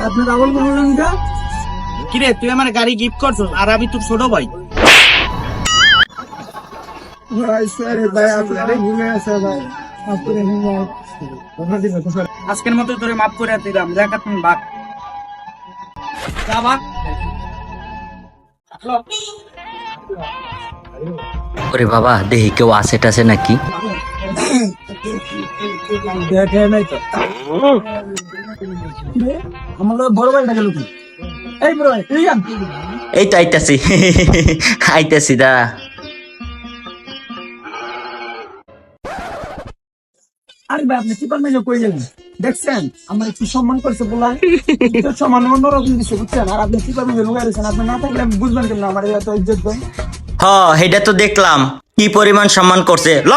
আপনার আবল বললেন কা কিরে তুই আমার গাড়ি গিফট করছিস আর আমি তোর ছোট ভাই। ভাই সরি ভাই আপনারে ভুলে আছে ভাই আপনারে আজকের মতো তোরে মাফ করে দিলাম, দেখা তুমি বাক যা বাক। ওরে বাবা, দেখি কেউ আসে টাসে নাকি। দেখে নাই তো আমার বড় ভাইটা গেল কি? এই বড় ভাই তুই এই তো আইতাছি আইতাছি দা। আরে ভাই আপনি কি পারবেন কই গেলেন? দেখছেন আমার একটু সম্মান করছে বলা সম্মান অন্যরকম কিছু বুঝছেন। আর আপনি কি পারবেন লুকাই দিয়েছেন, আপনি না থাকলে আমি বুঝবেন কেন আমার এত ইজ্জত দেন। হ, এটা তো দেখলাম কি পরিমাণ সম্মান করছে। ল